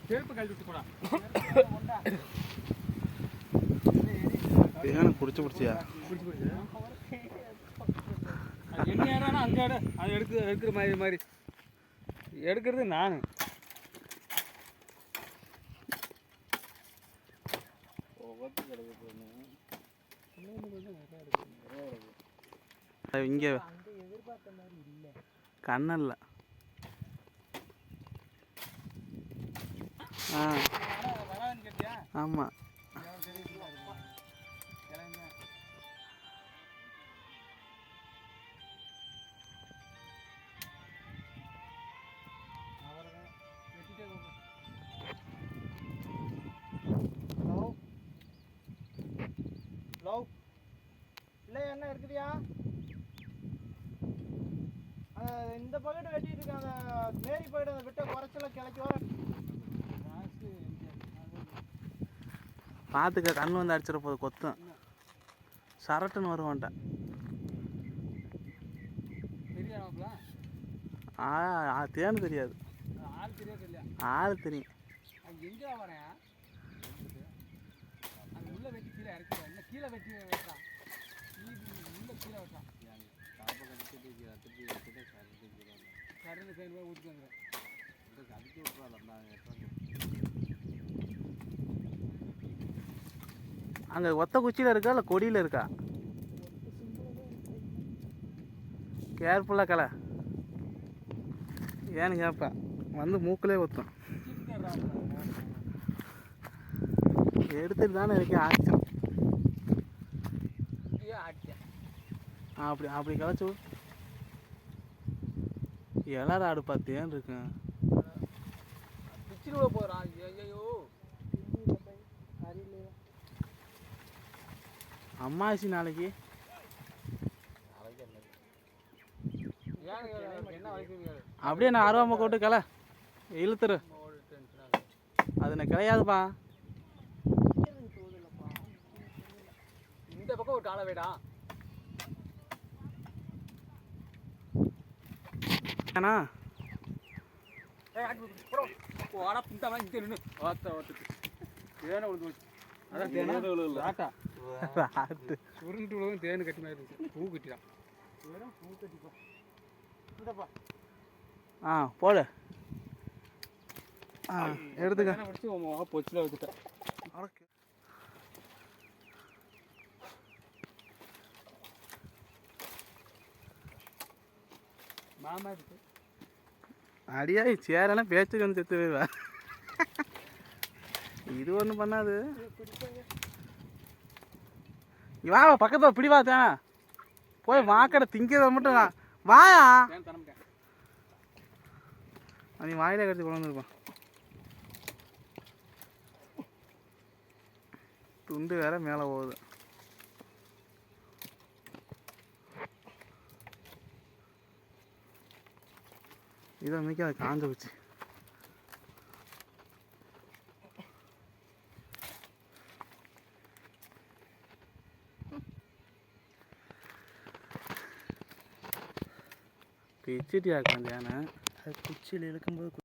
செருப்பு கழட்டி போடா. தேனை குடிச்சு பிடிச்சியா? என்ன ஏறானா அங்கே அது எடுக்கிற மாதிரி எடுக்கிறது நான். இங்கே கண்ணல்ல. ஆமாம். இல்லை என்ன இருக்குதியா? இந்த பக்கெட்டு வெட்டிட்டு இருக்காங்க. மேரி போய்ட்டு அந்த விட்ட குறைச்சல கிளைக்கு வர பார்த்துக்க, கண் வந்து அடிச்சிட போது கொத்தும். சரட்டுன்னு வருவான்ட்ட. தேனு தெரியாது, ஆள் தெரியும். எங்கே வரேன் அங்கே உள்ள வெட்டி கீழே இறக்கிடுவேன். என்ன கீழே வெட்டி வெட்டான், உள்ள கீழே வெட்டான். கரண்ட் சைடு ஊற்றி வந்துடுறேன். அதுக்கு அங்கே ஒத்த குச்சியில் இருக்கா இல்லை கொடியில் இருக்கா? கேர்ஃபுல்லாக கலை. ஏன்னு கேட்பேன், வந்து மூக்கிலே ஊற்றும். எடுத்துட்டு தானே இருக்கேன். ஆக்சன் அப்படி அப்படி கிளச்சு எல்லாரும் ஆடு பார்த்தேன்னு இருக்கேன். பிச்சில் போகிறான். ஐயோ அம்மாசி நாளைக்கு அப்படியே நான் அருவாம போட்டு கிளை இழுத்துரு. அது நான் கிடையாதுப்பா. இந்த பக்கம் ஒரு ஆளை வேடா. ஏண்ணா போடா புண்டா இங்கே நின்று ஓட்டுக்கு தேனை விழுந்து. அதான் தேனை ராட்டா உருண்டு விழுவும். தேனு கட்டி மாதிரி இருந்துச்சு. பூ கட்டிதான். பூ கட்டிப்பா. இந்தப்பா போடு. எடுத்துக்க. முடிச்சு பொச்சில் வச்சுட்டேன். மாமா இருக்கு அடியா சேரெல்லாம் பேச்சுக்கு வந்து செத்து போய்வா. இது ஒன்றும் பண்ணாது. வா பக்கத்தில் பிடி பார்த்தேன். போய் வாக்கடை திங்கிறத மட்டும் வாயா. நீ வாயில கட்டி கொண்டு வந்துருப்பான். துண்டு வேற மேலே போகுது. இதை மிக்க அதை காஞ்ச வச்சு பிச்சுட்டியா இருக்கான். அது குச்சியில் இழுக்கும்போது